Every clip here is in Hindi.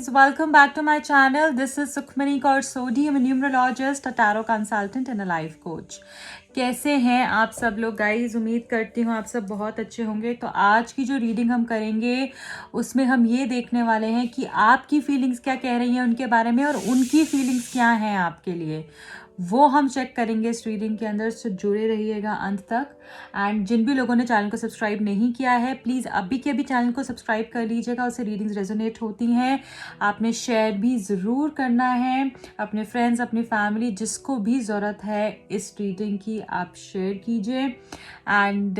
guys, welcome back to my channel. This is Sukhmani Kaur Sodhi. I'm a numerologist, a tarot consultant and a life coach. कैसे हैं आप सब लोग गाइज? उम्मीद करती हूँ आप सब बहुत अच्छे होंगे। तो आज की जो रीडिंग हम करेंगे उसमें हम ये देखने वाले हैं कि आपकी फीलिंग्स क्या कह रही हैं उनके बारे में और उनकी फीलिंग्स क्या हैं आपके लिए, वो हम चेक करेंगे इस रीडिंग के अंदर। से जुड़े रहिएगा अंत तक। एंड जिन भी लोगों ने चैनल को सब्सक्राइब नहीं किया है, प्लीज़ अभी के अभी चैनल को सब्सक्राइब कर लीजिएगा। उससे रीडिंग्स रेजोनेट होती हैं। आपने शेयर भी ज़रूर करना है अपने फ्रेंड्स, अपनी फैमिली, जिसको भी ज़रूरत है इस रीडिंग की, आप शेयर कीजिए। एंड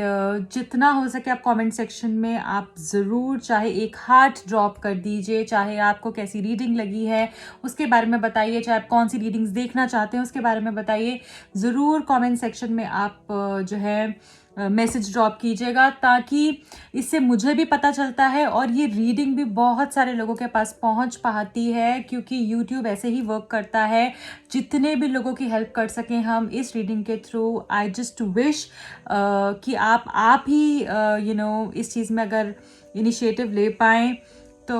जितना हो सके आप कमेंट सेक्शन में आप ज़रूर चाहे एक हार्ट ड्रॉप कर दीजिए, चाहे आपको कैसी रीडिंग लगी है उसके बारे में बताइए, चाहे आप कौन सी रीडिंग्स देखना चाहते हैं उसके बारे में बताइए। ज़रूर कमेंट सेक्शन में आप जो है मैसेज ड्रॉप कीजिएगा, ताकि इससे मुझे भी पता चलता है और ये रीडिंग भी बहुत सारे लोगों के पास पहुंच पाती है, क्योंकि यूट्यूब ऐसे ही वर्क करता है। जितने भी लोगों की हेल्प कर सकें हम इस रीडिंग के थ्रू, आई जस्ट विश कि आप ही इस चीज़ में अगर इनिशिएटिव ले पाएँ तो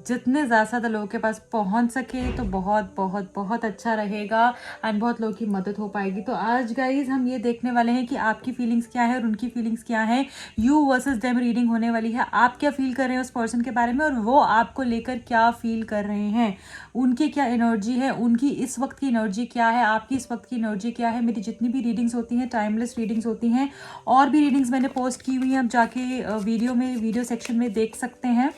जितने ज़्यादा लोगों के पास पहुंच सके तो बहुत बहुत बहुत अच्छा रहेगा एंड बहुत लोगों की मदद हो पाएगी। तो आज गाइज हम ये देखने वाले हैं कि आपकी फीलिंग्स क्या है और उनकी फीलिंग्स क्या है। यू वर्सेस देम रीडिंग होने वाली है। आप क्या फील कर रहे हैं उस पर्सन के बारे में और वो आपको लेकर क्या फील कर रहे हैं, उनकी क्या एनर्जी है, उनकी इस वक्त की एनर्जी क्या है, आपकी इस वक्त की एनर्जी क्या है। मेरी जितनी भी रीडिंग्स होती हैं टाइमलेस रीडिंग्स होती हैं, और भी रीडिंग्स मैंने पोस्ट की हुई हैं, आप जाके वीडियो सेक्शन में देख सकते हैं।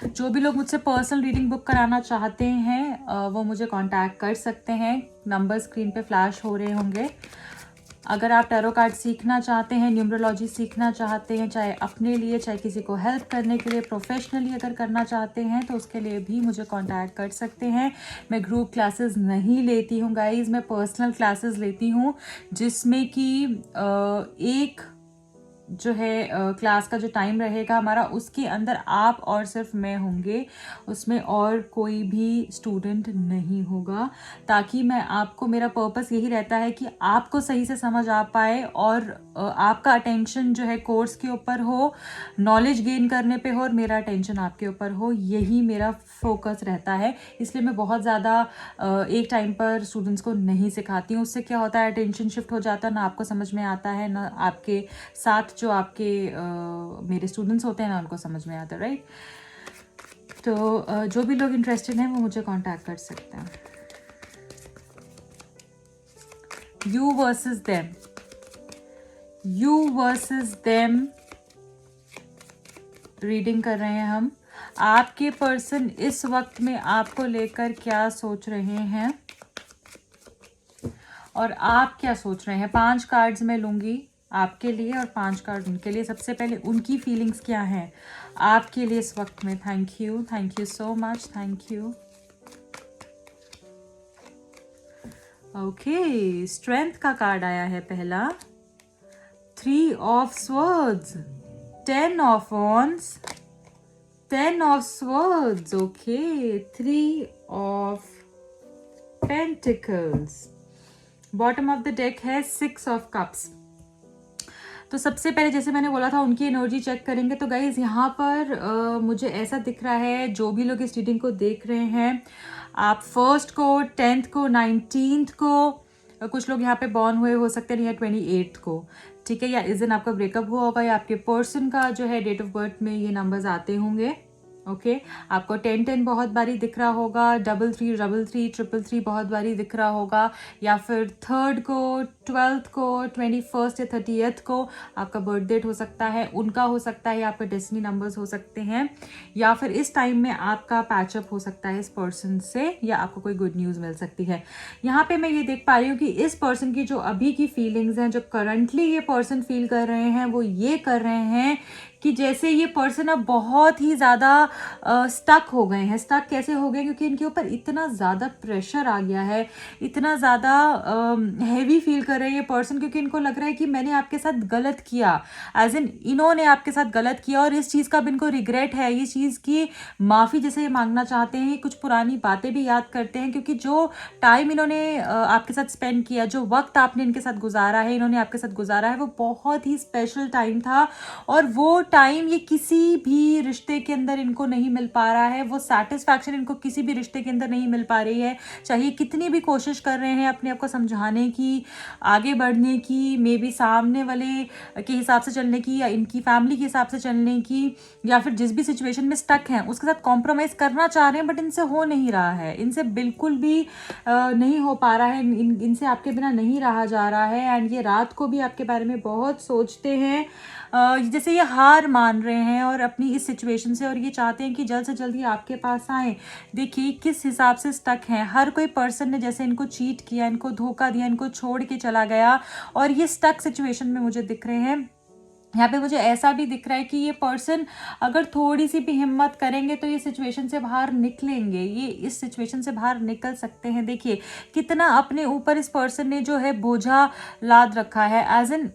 जो भी लोग मुझसे पर्सनल रीडिंग बुक कराना चाहते हैं वो मुझे कांटेक्ट कर सकते हैं। नंबर स्क्रीन पे फ्लैश हो रहे होंगे। अगर आप टैरो कार्ड सीखना चाहते हैं, न्यूमरोलॉजी सीखना चाहते हैं, चाहे अपने लिए चाहे किसी को हेल्प करने के लिए, प्रोफेशनली अगर करना चाहते हैं तो उसके लिए भी मुझे कांटेक्ट कर सकते हैं। मैं ग्रुप क्लासेस नहीं लेती हूँ गाइज, मैं पर्सनल क्लासेस लेती हूँ, जिसमें कि एक जो है क्लास का जो टाइम रहेगा हमारा, उसके अंदर आप और सिर्फ मैं होंगे, उसमें और कोई भी स्टूडेंट नहीं होगा, ताकि मैं आपको, मेरा पर्पस यही रहता है कि आपको सही से समझ आ पाए और आपका अटेंशन जो है कोर्स के ऊपर हो, नॉलेज गेन करने पे हो और मेरा अटेंशन आपके ऊपर हो। यही मेरा फोकस रहता है। इसलिए मैं बहुत ज़्यादा एक टाइम पर स्टूडेंट्स को नहीं सिखाती हूँ। उससे क्या होता है, अटेंशन शिफ्ट हो जाता है, ना आपको समझ में आता है, ना आपके साथ जो आपके मेरे स्टूडेंट्स होते हैं ना उनको समझ में आता है, राइट। तो जो भी लोग इंटरेस्टेड हैं वो मुझे कांटेक्ट कर सकते हैं। You versus them, you versus them reading कर रहे हैं हम। आपके पर्सन इस वक्त में आपको लेकर क्या सोच रहे हैं और आप क्या सोच रहे हैं। 5 कार्ड्स मैं लूंगी आपके लिए और 5 कार्ड उनके लिए। सबसे पहले उनकी फीलिंग्स क्या हैं आपके लिए इस वक्त में। Thank you so much, thank you. Okay, strength का कार्ड आया है पहला, 3 of swords, 10 of wands, 10 of swords, okay, 3 of pentacles. Bottom of the deck है 6 ऑफ कप्स। तो सबसे पहले जैसे मैंने बोला था उनकी एनर्जी चेक करेंगे। तो गाइज यहाँ पर मुझे ऐसा दिख रहा है, जो भी लोग इस रीडिंग को देख रहे हैं, आप 1st को, 10th को, 19th को, कुछ लोग यहाँ पे बॉर्न हुए हो सकते हैं, या 28th को, ठीक है, या इस दिन आपका ब्रेकअप हुआ होगा, या आपके पर्सन का जो है डेट ऑफ बर्थ में ये नंबर्स आते होंगे। ओके, आपको 10-10 बहुत बारी दिख रहा होगा, 33, 33, 333 बहुत बारी दिख रहा होगा, या फिर 3rd को, 12th को, 21st या 30th को आपका बर्थ डेट हो सकता है, उनका हो सकता है, या आपके डेस्टिनी नंबर्स हो सकते हैं, या फिर इस टाइम में आपका पैचअप हो सकता है इस पर्सन से, या आपको कोई गुड न्यूज़ मिल सकती है। यहाँ पे मैं ये देख पा रही हूँ कि इस पर्सन की जो अभी की फीलिंग्स हैं, जो करंटली ये पर्सन फील कर रहे हैं, वो ये कर रहे हैं कि जैसे ये पर्सन अब बहुत ही ज़्यादा स्टक हो गए हैं। स्टक कैसे हो गए, क्योंकि इनके ऊपर इतना ज़्यादा प्रेशर आ गया है, इतना ज़्यादा हैवी फील कर रहे हैं ये पर्सन, क्योंकि इनको लग रहा है कि मैंने आपके साथ गलत किया, एज इन इन्होंने आपके साथ गलत किया और इस चीज़ का अब इनको रिग्रेट है, इस चीज़ की माफ़ी जैसे ये मांगना चाहते हैं, कुछ पुरानी बातें भी याद करते हैं, क्योंकि जो टाइम इन्होंने आपके साथ स्पेंड किया, जो वक्त आपने इनके साथ गुजारा है, इन्होंने आपके साथ गुजारा है, वो बहुत ही स्पेशल टाइम था और वो टाइम ये किसी भी रिश्ते के अंदर इनको नहीं मिल पा रहा है। वो सेटिस्फैक्शन इनको किसी भी रिश्ते के अंदर नहीं मिल पा रही है, चाहे कितनी भी कोशिश कर रहे हैं अपने आप को समझाने की, आगे बढ़ने की, मे बी सामने वाले के हिसाब से चलने की या इनकी फैमिली के हिसाब से चलने की, या फिर जिस भी सिचुएशन में स्टक हैं उसके साथ कॉम्प्रोमाइज़ करना चाह रहे हैं, बट इनसे हो नहीं रहा है, इनसे बिल्कुल भी नहीं हो पा रहा है, इनसे आपके बिना नहीं रहा जा रहा है। एंड ये रात को भी आपके बारे में बहुत सोचते हैं, जैसे ये हार मान रहे हैं और अपनी इस सिचुएशन से, और ये चाहते हैं कि जल्द से जल्द ये आपके पास आएँ। देखिए किस हिसाब से स्टक हैं, हर कोई पर्सन ने जैसे इनको चीट किया, इनको धोखा दिया, इनको छोड़ के चला गया और ये स्टक सिचुएशन में मुझे दिख रहे हैं। यहाँ पे मुझे ऐसा भी दिख रहा है कि ये पर्सन अगर थोड़ी सी भी हिम्मत करेंगे तो ये सिचुएशन से बाहर निकलेंगे, ये इस सिचुएशन से बाहर निकल सकते हैं। देखिए कितना अपने ऊपर इस पर्सन ने जो है बोझा लाद रखा है, एज इन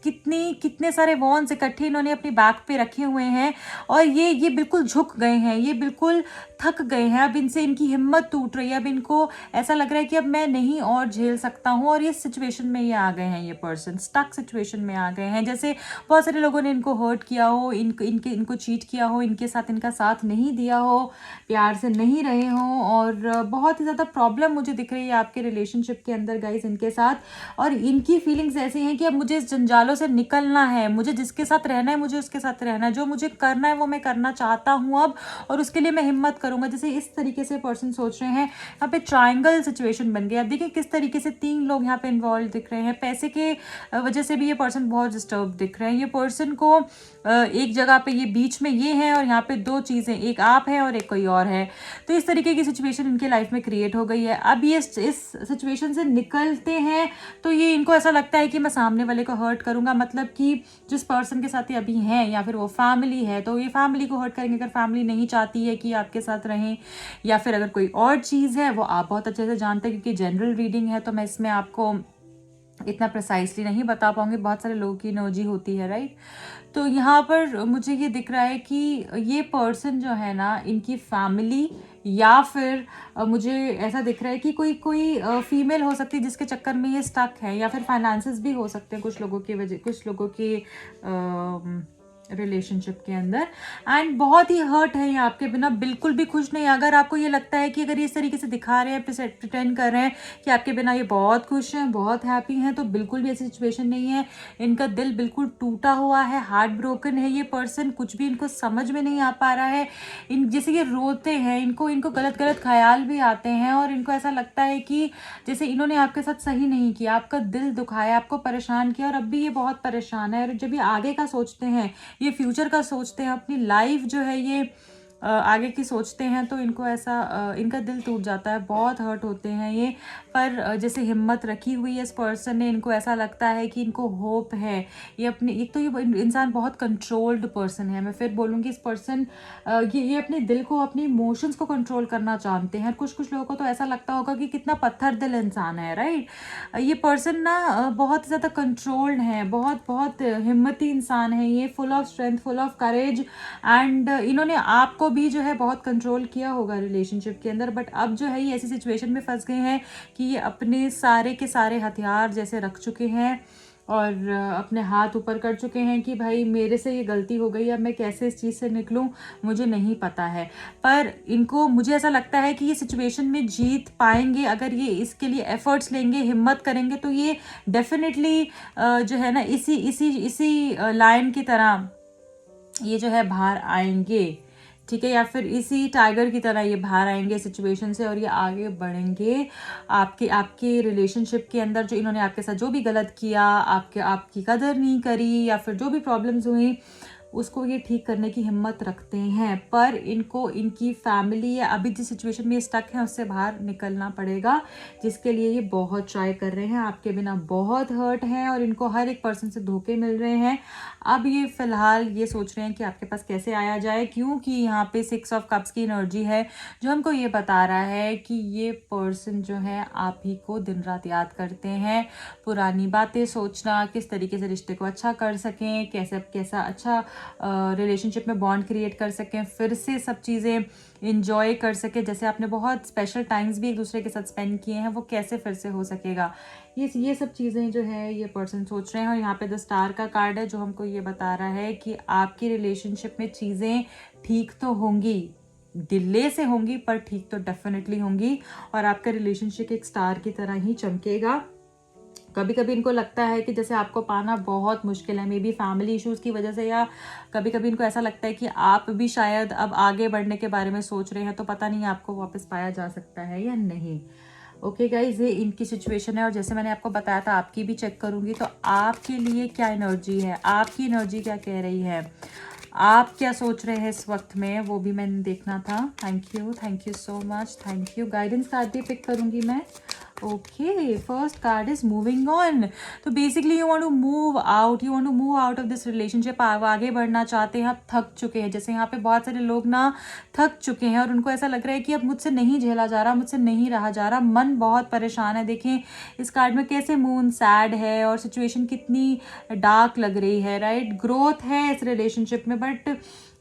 कितने सारे वॉन्स इकट्ठे इन्होंने अपनी बैक पे रखे हुए हैं और ये बिल्कुल झुक गए हैं, ये बिल्कुल थक गए हैं, अब इनसे इनकी हिम्मत टूट रही है, अब इनको ऐसा लग रहा है कि अब मैं नहीं और झेल सकता हूँ और ये सिचुएशन में ये आ गए हैं, ये पर्सन स्टक सिचुएशन में आ गए हैं। जैसे बहुत सारे लोगों ने इनको हर्ट किया हो, इनको चीट किया हो, इनके साथ इनका साथ नहीं दिया हो, प्यार से नहीं रहे हों और बहुत ही ज़्यादा प्रॉब्लम मुझे दिख रही है आपके रिलेशनशिप के अंदर गाइज इनके साथ। और इनकी फीलिंग्स ऐसी हैं कि अब मुझे इस जंजालों से निकलना है, मुझे जिसके साथ रहना है मुझे उसके साथ रहना है, जो मुझे करना है वो मैं करना चाहता हूँ अब, और उसके लिए मैं हिम्मत करूंगा। जैसे इस तरीके से पर्सन सोच रहे हैं। यहाँ पे ट्रायंगल सिचुएशन बन गया। अब देखिए किस तरीके से 3 लोग यहाँ पे इन्वॉल्व दिख रहे हैं। पैसे के वजह से भी ये पर्सन बहुत डिस्टर्ब दिख रहे हैं। ये पर्सन को एक जगह पे ये बीच में ये है और यहाँ पे 2 चीज़ें, एक आप है और एक कोई और है, तो इस तरीके की सिचुएशन इनके लाइफ में क्रिएट हो गई है। अब ये इस सिचुएशन से निकलते हैं तो ये इनको ऐसा लगता है कि मैं सामने वाले को हर्ट करूंगा, मतलब कि जिस पर्सन के साथ ये अभी हैं या फिर वो फैमिली है तो ये फैमिली को हर्ट करेंगे। अगर फैमिली नहीं चाहती है कि आपके साथ रहें या फिर अगर कोई और चीज़ है वो आप बहुत अच्छे से जानते हैं, क्योंकि जनरल रीडिंग है तो मैं इसमें आपको इतना प्रिसाइसली नहीं बता पाऊंगी, बहुत सारे लोगों की एनर्जी होती है, राइट। तो यहाँ पर मुझे ये दिख रहा है कि ये पर्सन जो है ना, इनकी फैमिली या फिर मुझे ऐसा दिख रहा है कि कोई फीमेल हो सकती है जिसके चक्कर में ये स्टक है, या फिर फाइनेंसेस भी हो सकते हैं कुछ लोगों की वजह, कुछ लोगों की रिलेशनशिप के अंदर। एंड बहुत ही हर्ट है ये आपके बिना, बिल्कुल भी खुश नहीं। अगर आपको ये लगता है कि अगर ये इस तरीके से दिखा रहे हैं, प्रिटेंड कर रहे हैं कि आपके बिना ये बहुत खुश हैं, बहुत हैप्पी हैं, तो बिल्कुल भी ऐसी सिचुएशन नहीं है। इनका दिल बिल्कुल टूटा हुआ है, हार्ट ब्रोकन है ये पर्सन, कुछ भी इनको समझ में नहीं आ पा रहा है। इन जैसे ये रोते हैं, इनको गलत गलत ख्याल भी आते हैं और इनको ऐसा लगता है कि जैसे इन्होंने आपके साथ सही नहीं किया, आपका दिल दुखाया, आपको परेशान किया, और अब भी ये बहुत परेशान है। और जब ये आगे का सोचते हैं, ये फ्यूचर का सोचते हैं, अपनी लाइफ जो है ये आगे की सोचते हैं, तो इनको ऐसा इनका दिल टूट जाता है, बहुत हर्ट होते हैं ये। पर जैसे हिम्मत रखी हुई है इस पर्सन ने, इनको ऐसा लगता है कि इनको होप है। ये अपने, एक तो ये इंसान बहुत कंट्रोल्ड पर्सन है, मैं फिर बोलूँगी इस पर्सन ये अपने दिल को, अपने इमोशंस को कंट्रोल करना जानते हैं। कुछ लोगों को तो ऐसा लगता होगा कि कितना पत्थर दिल इंसान है, राइट। ये पर्सन ना बहुत ज़्यादा कंट्रोल्ड है, बहुत हिम्मती इंसान है ये, full of strength, full of courage. And इन्होंने आपको भी जो है बहुत कंट्रोल किया होगा रिलेशनशिप के अंदर, बट अब जो है ये ऐसी सिचुएशन में फंस गए हैं कि ये अपने सारे के सारे हथियार जैसे रख चुके हैं और अपने हाथ ऊपर कर चुके हैं कि भाई मेरे से ये गलती हो गई, अब मैं कैसे इस चीज़ से निकलूं मुझे नहीं पता है। पर इनको, मुझे ऐसा लगता है कि ये सिचुएशन में जीत पाएंगे अगर ये इसके लिए एफर्ट्स लेंगे, हिम्मत करेंगे, तो ये डेफिनेटली जो है ना इसी लायन की तरह ये जो है बाहर आएंगे, ठीक है, या फिर इसी टाइगर की तरह ये बाहर आएंगे सिचुएशन से और ये आगे बढ़ेंगे। आपके रिलेशनशिप के अंदर जो इन्होंने आपके साथ जो भी गलत किया, आपकी कदर नहीं करी, या फिर जो भी प्रॉब्लम्स हुई उसको ये ठीक करने की हिम्मत रखते हैं, पर इनको इनकी फैमिली या अभी जिस सिचुएशन में स्टक है उससे बाहर निकलना पड़ेगा, जिसके लिए ये बहुत ट्राई कर रहे हैं। आपके बिना बहुत हर्ट हैं और इनको हर एक पर्सन से धोखे मिल रहे हैं। अब ये फिलहाल ये सोच रहे हैं कि आपके पास कैसे आया जाए, क्योंकि यहाँ पे 6 ऑफ कप्स की एनर्जी है जो हमको ये बता रहा है कि ये पर्सन जो है आप ही को दिन रात याद करते हैं। पुरानी बातें सोचना, किस तरीके से रिश्ते को अच्छा कर सकें, कैसा अच्छा रिलेशनशिप में बॉन्ड क्रिएट कर सकें, फिर से सब चीज़ें इंजॉय कर सके, जैसे आपने बहुत स्पेशल टाइम्स भी एक दूसरे के साथ स्पेंड किए हैं, वो कैसे फिर से हो सकेगा। ये सब चीज़ें जो है ये पर्सन सोच रहे हैं। और यहाँ पे द स्टार का कार्ड है जो हमको ये बता रहा है कि आपकी रिलेशनशिप में चीज़ें ठीक तो होंगी, डिले से होंगी, पर ठीक तो डेफिनेटली होंगी, और आपका रिलेशनशिप एक स्टार की तरह ही चमकेगा। कभी कभी इनको लगता है कि जैसे आपको पाना बहुत मुश्किल है, मे बी फैमिली इश्यूज़ की वजह से, या कभी कभी इनको ऐसा लगता है कि आप भी शायद अब आगे बढ़ने के बारे में सोच रहे हैं, तो पता नहीं आपको वापस पाया जा सकता है या नहीं। ओके गाइज, ये इनकी सिचुएशन है। और जैसे मैंने आपको बताया था आपकी भी चेक करूंगी, तो आपके लिए क्या एनर्जी है, आपकी एनर्जी क्या कह रही है, आप क्या सोच रहे हैं इस वक्त में, वो भी मैंने देखना था। Thank you so much, thank you. Guidance card भी पिक करूंगी मैं। Okay, first card is moving on. तो basically you want to move out of this relationship. आप आगे बढ़ना चाहते हैं, आप थक चुके हैं। जैसे यहाँ पे बहुत सारे लोग ना थक चुके हैं और उनको ऐसा लग रहा है कि अब मुझसे नहीं झेला जा रहा, मुझसे नहीं रहा जा रहा, मन बहुत परेशान है। देखें इस कार्ड में कैसे मून सैड है और सिचुएशन कितनी डार्क लग रही है, राइट। ग्रोथ है इस रिलेशनशिप में, बट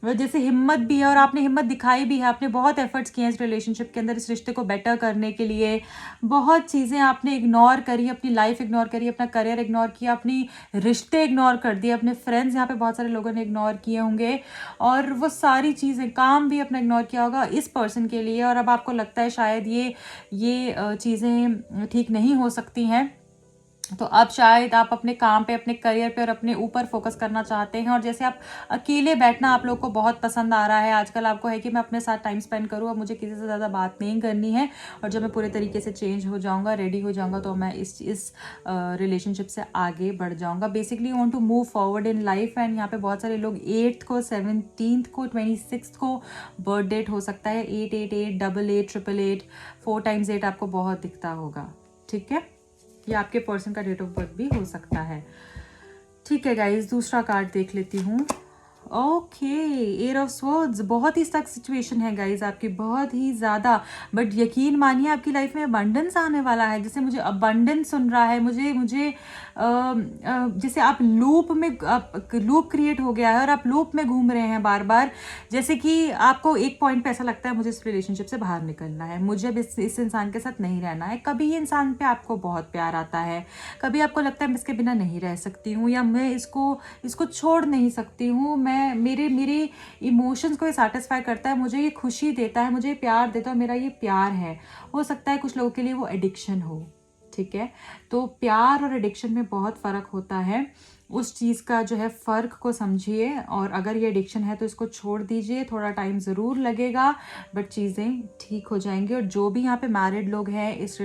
जैसे हिम्मत भी है और आपने हिम्मत दिखाई भी है। आपने बहुत एफर्ट्स किए हैं इस रिलेशनशिप के अंदर, इस रिश्ते को बेटर करने के लिए। बहुत चीज़ें आपने इग्नोर करी, अपनी लाइफ इग्नोर करी, अपना करियर इग्नोर किया, अपनी रिश्ते इग्नोर कर दिए, अपने फ्रेंड्स यहाँ पे बहुत सारे लोगों ने इग्नोर किए होंगे, और वो सारी चीज़ें, काम भी अपना इग्नोर किया होगा इस पर्सन के लिए। और अब आपको लगता है शायद ये चीज़ें ठीक नहीं हो सकती हैं, तो अब शायद आप अपने काम पे, अपने करियर पे और अपने ऊपर फोकस करना चाहते हैं। और जैसे आप अकेले बैठना आप लोग को बहुत पसंद आ रहा है आजकल, आपको है कि मैं अपने साथ टाइम स्पेंड करूँ, अब मुझे किसी से ज़्यादा बात नहीं करनी है, और जब मैं पूरे तरीके से चेंज हो जाऊँगा, रेडी हो जाऊँगा, तो मैं इस रिलेशनशिप से आगे बढ़ जाऊँगा। Basically you want to move forward in life. And यहाँ पे बहुत सारे लोग 8th को, 17th को, 26th को बर्थ डेट हो सकता है। 888, 88, 888, 4 times 8 आपको बहुत दिखता होगा, ठीक है। या आपके पर्सन का डेट ऑफ बर्थ भी हो सकता है, ठीक है गाइज। दूसरा कार्ड देख लेती हूँ। Okay, air of swords. बहुत ही सख्त सिचुएशन है गाइज आपकी, बहुत ही ज़्यादा, बट यकीन मानिए आपकी लाइफ में अबंडेंस आने वाला है। जैसे मुझे अबंडेंस सुन रहा है, मुझे जैसे आप लूप क्रिएट हो गया है और आप लूप में घूम रहे हैं बार बार। जैसे कि आपको एक पॉइंट पे ऐसा लगता है मुझे इस रिलेशनशिप से बाहर निकलना है, मुझे अब इस इंसान के साथ नहीं रहना है। कभी ये इंसान पे आपको बहुत प्यार आता है, कभी आपको लगता है मैं इसके बिना नहीं रह सकती हूँ, या मैं इसको छोड़ नहीं सकती हूँ, मेरे इमोशंस को ये सेटिस्फाई करता है, मुझे ये खुशी देता है, मुझे प्यार देता है, मेरा ये प्यार है। हो सकता है कुछ लोगों के लिए वो एडिक्शन हो, ठीक है। तो प्यार और एडिक्शन में बहुत फ़र्क होता है। उस चीज़ का जो है फ़र्क को समझिए, और अगर ये एडिक्शन है तो इसको छोड़ दीजिए। थोड़ा टाइम ज़रूर लगेगा, बट चीज़ें ठीक हो जाएंगी। और जो भी यहाँ पे मैरिड लोग हैं इस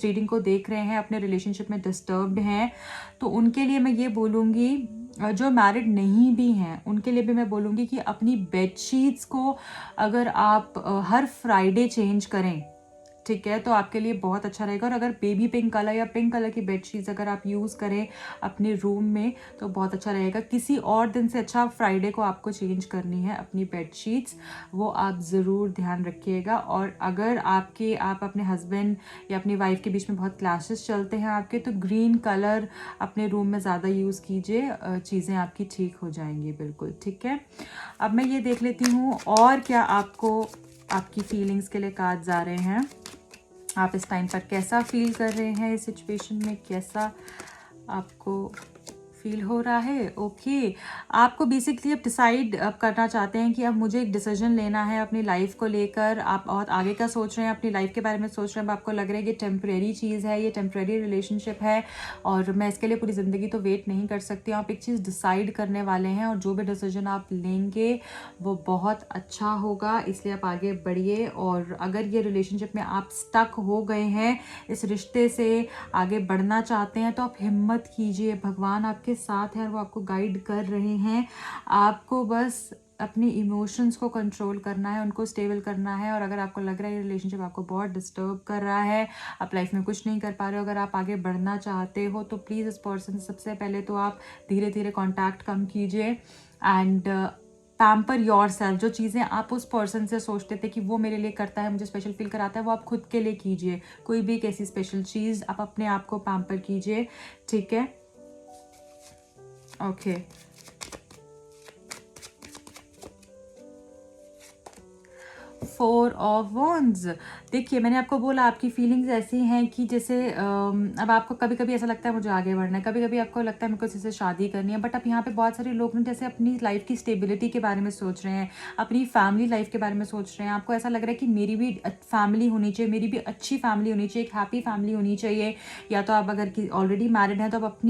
रीडिंग को देख रहे हैं, अपने रिलेशनशिप में डिस्टर्ब्ड हैं, तो उनके लिए मैं ये बोलूँगी, जो मैरिड नहीं भी हैं उनके लिए भी मैं बोलूँगी कि अपनी बेडशीट्स को अगर आप हर फ्राइडे चेंज करें, ठीक है, तो आपके लिए बहुत अच्छा रहेगा। और अगर बेबी पिंक कलर या पिंक कलर की बेडशीट्स अगर आप यूज़ करें अपने रूम में तो बहुत अच्छा रहेगा। किसी और दिन से अच्छा फ्राइडे को आपको चेंज करनी है अपनी बेडशीट्स, वो आप ज़रूर ध्यान रखिएगा। और अगर आप अपने हस्बैंड या अपनी वाइफ के बीच में बहुत क्लैशेस चलते हैं आपके, तो ग्रीन कलर अपने रूम में ज़्यादा यूज़ कीजिए, चीज़ें आपकी ठीक हो जाएंगी, बिल्कुल ठीक है। अब मैं ये देख लेती हूँ और क्या आपको आपकी फीलिंग्स के लिए कार्ड्स आ रहे हैं। आप इस टाइम पर कैसा फील कर रहे हैं, इस सिचुएशन में कैसा आपको फील हो रहा है। ओके, आपको बेसिकली अब डिसाइड अब करना चाहते हैं कि अब मुझे एक डिसीजन लेना है अपनी लाइफ को लेकर। आप बहुत आगे का सोच रहे हैं, अपनी लाइफ के बारे में सोच रहे हैं। आपको लग रहा है कि टेम्परेरी चीज़ है, ये टेम्परेरी रिलेशनशिप है और मैं इसके लिए पूरी ज़िंदगी तो वेट नहीं कर सकती। आप एक चीज़ डिसाइड करने वाले हैं और जो भी डिसीजन आप लेंगे वो बहुत अच्छा होगा, इसलिए आप आगे बढ़िए। और अगर ये रिलेशनशिप में आप स्टक हो गए हैं, इस रिश्ते से आगे बढ़ना चाहते हैं, तो आप हिम्मत कीजिए, भगवान आपके साथ हैं और वो आपको गाइड कर रहे हैं। आपको बस अपनी इमोशंस को कंट्रोल करना है, उनको स्टेबल करना है। और अगर आपको लग रहा है ये रिलेशनशिप आपको बहुत डिस्टर्ब कर रहा है, आप लाइफ में कुछ नहीं कर पा रहे हो, अगर आप आगे बढ़ना चाहते हो, तो प्लीज़ इस पर्सन से सबसे पहले तो आप धीरे धीरे कॉन्टैक्ट कम कीजिए एंड पैम्पर योर सेल्फ। जो चीज़ें आप उस पर्सन से सोचते थे कि वो मेरे लिए करता है, मुझे स्पेशल फील कराता है, वो आप खुद के लिए कीजिए। कोई भी एक ऐसी स्पेशल चीज़ आप अपने आप को पैम्पर कीजिए, ठीक है? ओके। 4 of wands. देखिए, मैंने आपको बोला आपकी फीलिंग्स ऐसी हैं कि जैसे अब आपको कभी कभी ऐसा लगता है मुझे आगे बढ़ना है, कभी कभी आपको लगता है मेरे को किसी से शादी करनी है, बट अब यहाँ पे बहुत सारे लोग ना जैसे अपनी लाइफ की स्टेबिलिटी के बारे में सोच रहे हैं, अपनी फैमिली लाइफ के बारे में सोच रहे हैं। आपको ऐसा लग रहा है कि मेरी भी फैमिली होनी चाहिए, मेरी भी अच्छी फैमिली होनी चाहिए, एक हैप्पी फैमिली होनी चाहिए। या तो आप अगर ऑलरेडी मैरिड हैं तो आप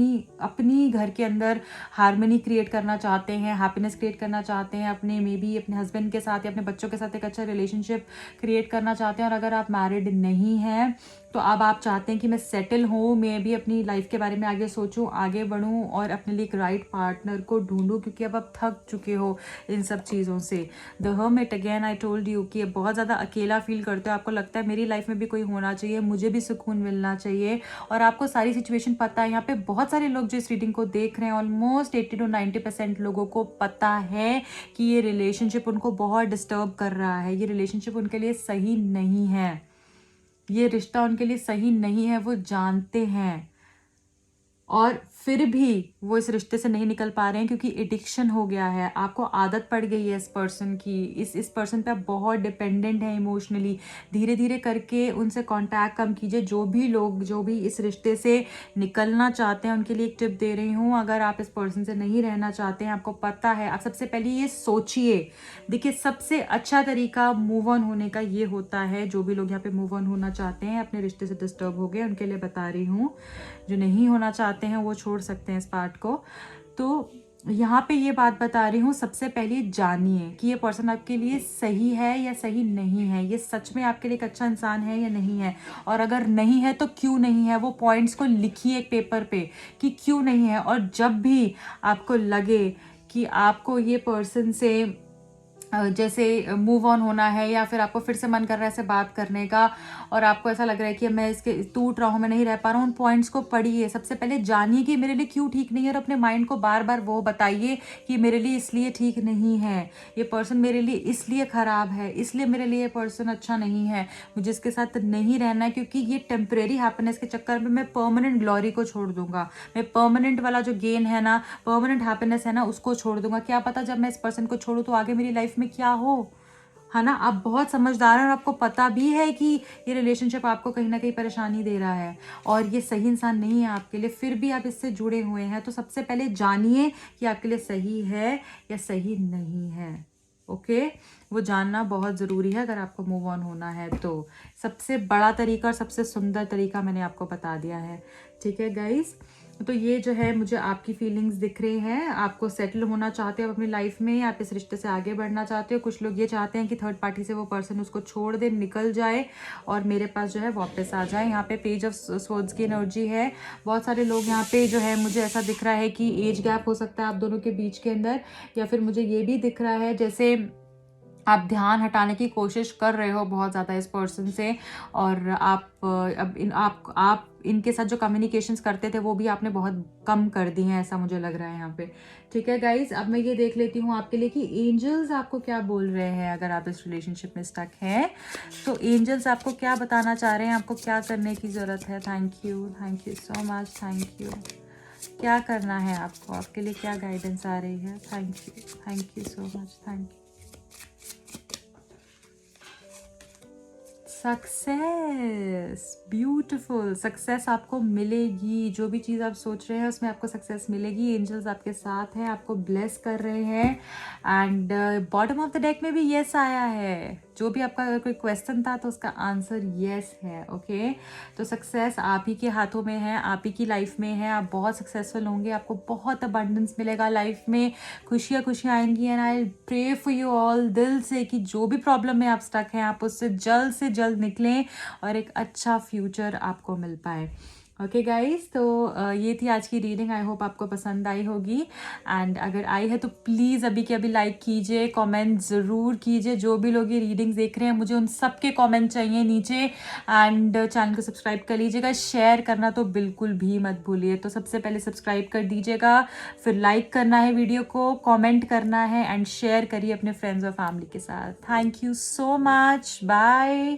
अपनी घर के अंदर हार्मनी क्रिएट करना चाहते हैं, हैप्पीनेस क्रिएट करना चाहते हैं, अपने मे बी अपने हस्बैंड के साथ या अपने बच्चों के साथ एक अच्छा रिलेशनशिप क्रिएट करना चाहते हैं। और अगर आप मैरिड नहीं हैं तो अब आप चाहते हैं कि मैं सेटल हूँ, मैं भी अपनी लाइफ के बारे में आगे सोचूं, आगे बढ़ूं और अपने लिए एक राइट पार्टनर को ढूंढूं, क्योंकि अब आप थक चुके हो इन सब चीज़ों से। The hermit, again I told you कि बहुत ज़्यादा अकेला फील करते हो, आपको लगता है मेरी लाइफ में भी कोई होना चाहिए, मुझे भी सुकून मिलना चाहिए। और आपको सारी सिचुएशन पता है। यहाँ पे बहुत सारे लोग जो इस रीडिंग को देख रहे हैं, ऑलमोस्ट 80 to 90% लोगों को पता है कि ये रिलेशनशिप उनको बहुत डिस्टर्ब कर रहा है, ये रिलेशनशिप उनके लिए सही नहीं है, ये रिश्ता उनके लिए सही नहीं है, वो जानते हैं। और फिर भी वो इस रिश्ते से नहीं निकल पा रहे हैं क्योंकि एडिक्शन हो गया है, आपको आदत पड़ गई है इस पर्सन की, इस पर्सन पे आप बहुत डिपेंडेंट हैं इमोशनली। धीरे धीरे करके उनसे कांटेक्ट कम कीजिए। जो भी लोग जो भी इस रिश्ते से निकलना चाहते हैं उनके लिए एक टिप दे रही हूँ। अगर आप इस पर्सन से नहीं रहना चाहते हैं, आपको पता है, आप सबसे पहले ये सोचिए। देखिए, सबसे अच्छा तरीका मूव ऑन होने का ये होता है, जो भी लोग यहाँ पे मूव ऑन होना चाहते हैं, अपने रिश्ते से डिस्टर्ब हो गए, उनके लिए बता रही हूँ। जो नहीं होना चाहते हैं वो छोड़ सकते हैं इस पार्ट को। तो यहाँ पे ये बात बता रही हूँ, सबसे पहले जानिए कि ये पर्सन आपके लिए सही है या सही नहीं है, ये सच में आपके लिए एक अच्छा इंसान है या नहीं है। और अगर नहीं है तो क्यों नहीं है, वो पॉइंट्स को लिखिए एक पेपर पे कि क्यों नहीं है। और जब भी आपको लगे कि आपको ये पर्सन से जैसे मूव ऑन होना है या फिर आपको फिर से मन कर रहा है ऐसे बात करने का और आपको ऐसा लग रहा है कि मैं इसके टूट रहा हूँ, मैं नहीं रह पा रहा हूँ, उन पॉइंट्स को पढ़िए। सबसे पहले जानिए कि मेरे लिए क्यों ठीक नहीं है, और अपने माइंड को बार बार वो बताइए कि मेरे लिए इसलिए ठीक नहीं है, ये पर्सन मेरे लिए इसलिए ख़राब है, इसलिए मेरे लिए ये पर्सन अच्छा नहीं है, मुझे इसके साथ नहीं रहना है, क्योंकि ये टेम्परेरी हैप्पीनेस के चक्कर में मैं परमानेंट ग्लोरी को छोड़ दूंगा, मैं परमानेंट वाला जो गेन है ना, परमानेंट हैप्पीनेस है ना, उसको छोड़ दूंगा। क्या पता जब मैं इस पर्सन को छोड़ूं तो आगे मेरी लाइफ में क्या हो, है ना। आप बहुत समझदार हैं और आपको पता भी है कि ये रिलेशनशिप आपको कहीं ना कहीं परेशानी दे रहा है और ये सही इंसान नहीं है आपके लिए, फिर भी आप इससे जुड़े हुए हैं। तो सबसे पहले जानिए कि आपके लिए सही है या सही नहीं है। ओके, वो जानना बहुत ज़रूरी है अगर आपको मूव ऑन होना है। तो सबसे बड़ा तरीका और सबसे सुंदर तरीका मैंने आपको बता दिया है, ठीक है गाइस। तो ये जो है, मुझे आपकी फीलिंग्स दिख रही हैं, आपको सेटल होना चाहते हो अपनी लाइफ में, आप इस रिश्ते से आगे बढ़ना चाहते हो। कुछ लोग ये चाहते हैं कि थर्ड पार्टी से वो पर्सन उसको छोड़ दे, निकल जाए और मेरे पास जो है वापस आ जाए। यहाँ पे पेज ऑफ स्वॉर्ड्स की एनर्जी है। बहुत सारे लोग यहाँ पे जो है, मुझे ऐसा दिख रहा है कि एज गैप हो सकता है आप दोनों के बीच के अंदर, या फिर मुझे ये भी दिख रहा है जैसे आप ध्यान हटाने की कोशिश कर रहे हो बहुत ज़्यादा इस पर्सन से, और आप आप इनके साथ जो कम्युनिकेशंस करते थे वो भी आपने बहुत कम कर दी हैं, ऐसा मुझे लग रहा है यहाँ पे। ठीक है गाइज, अब मैं ये देख लेती हूँ आपके लिए कि एंजल्स आपको क्या बोल रहे हैं। अगर आप इस रिलेशनशिप में स्टक हैं तो एंजल्स आपको क्या बताना चाह रहे हैं, आपको क्या करने की ज़रूरत है। Thank you so much, thank you. क्या करना है आपको, आपके लिए क्या गाइडेंस आ रही है। Thank you so much, thank you. Success, beautiful success आपको मिलेगी। जो भी चीज़ आप सोच रहे हैं उसमें आपको सक्सेस मिलेगी। एंजल्स आपके साथ हैं, आपको ब्लेस कर रहे हैं। And bottom of the deck में भी येस आया है। जो भी आपका अगर कोई क्वेश्चन था तो उसका आंसर येस है। ओके, तो सक्सेस आप ही के हाथों में है, आप ही की लाइफ में है। आप बहुत सक्सेसफुल होंगे, आपको बहुत अबंडेंस मिलेगा लाइफ में, खुशियाँ आएंगी। And I pray for you all दिल से कि जो भी प्रॉब्लम में आप स्टक हैं आप उससे जल्द से जल्द निकलें और एक अच्छा फ्यूचर आपको मिल पाए। ओके गाइस, तो ये थी आज की रीडिंग। आई होप आपको पसंद आई होगी, एंड अगर आई है तो प्लीज़ अभी के अभी लाइक कीजिए, कमेंट ज़रूर कीजिए। जो भी लोग ये रीडिंग्स देख रहे हैं, मुझे उन सब के कमेंट चाहिए नीचे, एंड चैनल को सब्सक्राइब कर लीजिएगा। शेयर करना तो बिल्कुल भी मत भूलिए। तो सबसे पहले सब्सक्राइब कर दीजिएगा, फिर लाइक करना है वीडियो को, कॉमेंट करना है, एंड शेयर करिए अपने फ्रेंड्स और फैमिली के साथ। Thank you so much, bye.